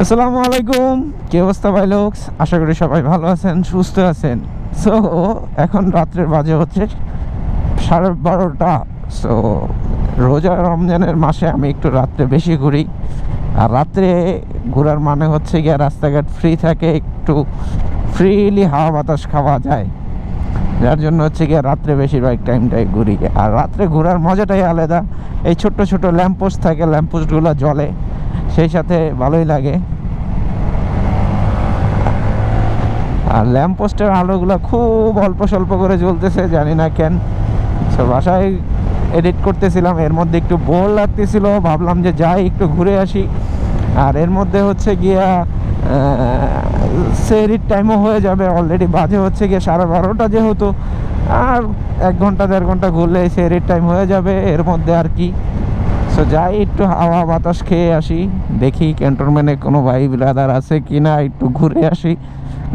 আসসালামু আলাইকুম, কি অবস্থা ভাই লোকস? আশা করি সবাই ভালো আছেন, সুস্থ আছেন। সো এখন রাত্রের বাজে হচ্ছে 12:30। সো রোজা রমজানের মাসে আমি একটু রাত্রে বেশি ঘুরি। আর রাত্রে ঘোরার মানে হচ্ছে গিয়ে রাস্তাঘাট ফ্রি থাকে, একটু ফ্রিলি হাওয়া বাতাস খাওয়া যায়, যার জন্য হচ্ছে গিয়ে রাত্রে বেশিরভাগ টাইমটাই ঘুরি। আর রাত্রে ঘোরার মজাটাই আলাদা। এই ছোট্ট ছোট ল্যাম্পপোস্ট থাকে, ল্যাম্পপোস্টগুলো জ্বলে, সেই সাথে ভালোই লাগে। আর ল্যাম্পপোস্টের আলোগুলো খুব অল্প স্বল্প করে জ্বলতেছে, জানি না কেন। তো বাসায় এডিট করতেছিলাম, এর মধ্যে একটু বোর লাগতেছিল, ভাবলাম যে যাই একটু ঘুরে আসি। আর এর মধ্যে হচ্ছে গিয়া সেহরির টাইমও হয়ে যাবে, অলরেডি বাজে হচ্ছে গিয়ে 12:30 যেহেতু। আর 1 ঘন্টা 1.5 ঘন্টা ঘুরলে সেহরির টাইম হয়ে যাবে, এর মধ্যে আর কি। সো যাই একটু হাওয়া বাতাস খেয়ে আসি, দেখি ক্যান্টনমেন্টে কোনো ভাই ব্রাদার আছে কি না, একটু ঘুরে আসি।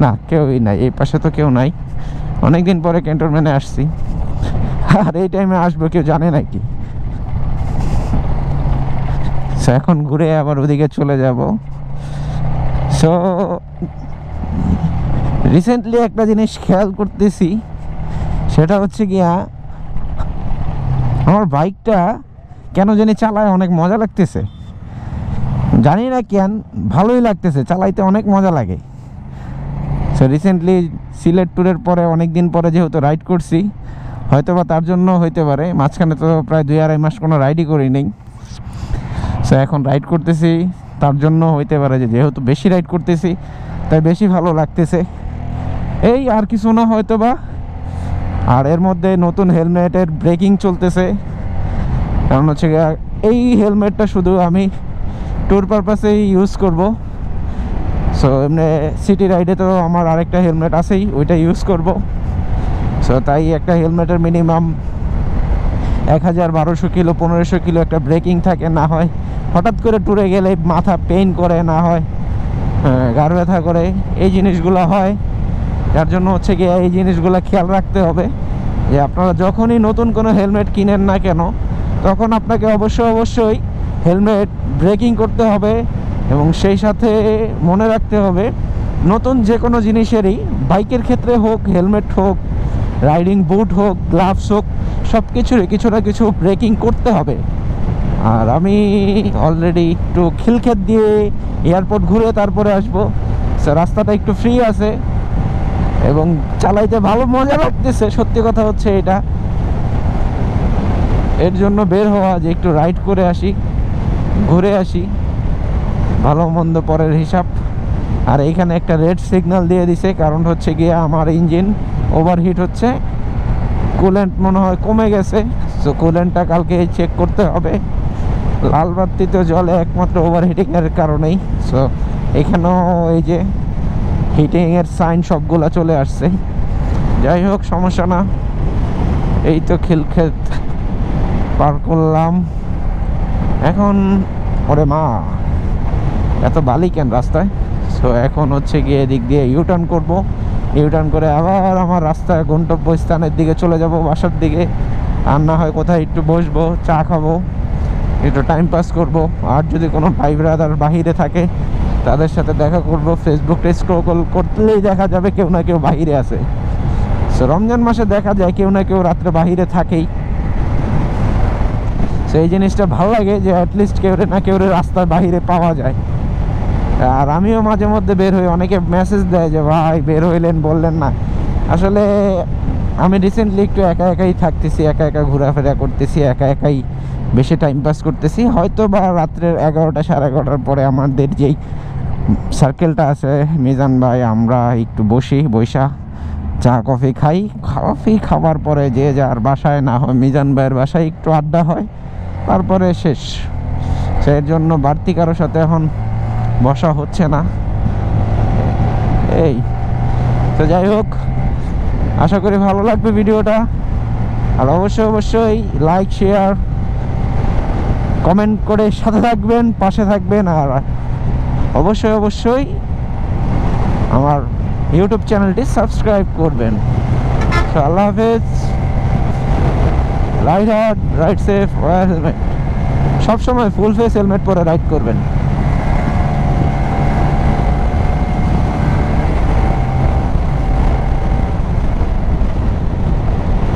না, কেউই নাই, এই পাশে তো কেউ নাই। অনেকদিন পরে ক্যান্টনমেন্টে আসছি, আর এই টাইমে আসবো কেউ জানে নাকি। সো এখন ঘুরে আবার ওদিকে চলে যাব। সো রিসেন্টলি একটা জিনিস খেয়াল করতেছি, সেটা হচ্ছে গিয়া আমার বাইকটা কেন জানি চালায় অনেক মজা লাগতেছে, জানি না কেন, ভালোই লাগতেছে, চালাইতে অনেক মজা লাগে। সো রিসেন্টলি সিলেট ট্যুরের পরে অনেক দিন পরে যেহেতু রাইড করছি, হয়তো বা তার জন্য হইতে পারে। মাঝখানে তো প্রায় 2-2.5 মাস কোনো রাইডই করি নেই। সো এখন রাইড করতেছি, তার জন্য হইতে পারে যে যেহেতু বেশি রাইড করতেছি তাই বেশি ভালো লাগতেছে, এই আর কিছু না হয়তো বা। আর এর মধ্যে নতুন হেলমেটের ব্রেকিং চলতেছে, কারণ হচ্ছে এই হেলমেটটা শুধু আমি ট্যুর পারপাসেই ইউজ করব। সো এমনি সিটি রাইডে তো আমার আরেকটা হেলমেট আছেই, ওইটা ইউজ করব। সো তাই একটা হেলমেটের মিনিমাম 1000-1200 কিলো 1500 কিলো একটা ব্রেকিং থাকে, না হয় হঠাৎ করে ট্যুরে গেলে মাথা পেইন করে, না হয় গাড় ব্যথা করে, এই জিনিসগুলো হয়। যার জন্য হচ্ছে গিয়ে এই জিনিসগুলো খেয়াল রাখতে হবে যে আপনারা যখনই নতুন কোনো হেলমেট কিনেন না কেন, তখন আপনাকে অবশ্যই হেলমেট ব্রেকিং করতে হবে। এবং সেই সাথে মনে রাখতে হবে, নতুন যে কোনো জিনিসেরই, বাইকের ক্ষেত্রে হোক, হেলমেট হোক, রাইডিং বুট হোক, গ্লাভস হোক, সব কিছুরই কিছু না কিছু ব্রেকিং করতে হবে। আর আমি অলরেডি একটু খিলক্ষেত দিয়ে এয়ারপোর্ট ঘুরে তারপরে আসবো। সো রাস্তাটা একটু ফ্রি আছে এবং চালাইতে ভালো মজা লাগতেছে, সত্যি কথা হচ্ছে এটা। এর জন্য বের হওয়া যে একটু রাইড করে আসি, ঘুরে আসি, ভালো মন্দ পরের হিসাব। আর এইখানে একটা রেড সিগন্যাল দিয়ে দিছে, কারণ হচ্ছে গিয়ে আমার ইঞ্জিন ওভারহিট হচ্ছে, কুলেন্ট মনে হয় কমে গেছে। সো কুলেন্টটা কালকে চেক করতে হবে। লাল বাতি তো জলে একমাত্র ওভারহিটিংয়ের কারণেই। সো এখানেও এই যে হিটিংয়ের সাইন সবগুলা চলে আসছে। যাই হোক, সমস্যা না। এই তো খিলক্ষেত পার করলাম এখন। ওরে মা, এত বালি কেন রাস্তায়? সো এখন হচ্ছে গিয়ে এদিক দিয়ে ইউটার্ন করব। ইউটার্ন করে আবার আমার রাস্তায় গন্তব্যস্থানের দিকে চলে যাব, বাসার দিকে। আর না হয় কোথায় একটু বসবো, চা খাবো, একটু টাইম পাস করব। আর যদি কোনো ভাই ব্রাদার বাহিরে থাকে তাদের সাথে দেখা করব। ফেসবুকটা স্ক্রল করলেই দেখা যাবে কেউ না কেউ বাহিরে আছে। সো রমজান মাসে দেখা যায় কেউ না কেউ রাত্রে বাহিরে থাকেই। সেই জিনিসটা ভালো লাগে যে অ্যাটলিস্ট কেউ না কেউ রাস্তার বাহিরে পাওয়া যায়। আর আমিও মাঝে মধ্যে বের হই, অনেকে মেসেজ দেয় যে ভাই বের হইলেন, বললেন না। আসলে আমি রিসেন্টলি একটু একা একাই থাকতেছি, একা একা ঘোরাফেরা করতেছি, একা একাই বেশি টাইম পাস করতেছি। হয়তো বা রাত্রের 11টা 11:30 পরে আমাদের যেই সার্কেলটা আছে মিজান ভাই, আমরা একটু বসা চা কফি খাই। কফি খাওয়ার পরে যে যার বাসায়, না হয় মিজান ভাইয়ের বাসায় একটু আড্ডা হয়, তারপরে শেষ। সেই জন্য বাড়তি কারোর সাথে এখন বসা হচ্ছে না। এই তো যাই হোক, আশা করি ভালো লাগবে ভিডিওটা। আর অবশ্যই লাইক, শেয়ার, কমেন্ট করে সাথে থাকবেন, পাশে থাকবেন। আর অবশ্যই আমার ইউটিউব চ্যানেলটি সাবস্ক্রাইব করবেন। তো আল্লাহ হাফেজ। Ride hard, ride safe, helmet সবসময় ফুল ফেস হেলমেট পরে রাইড করবেন।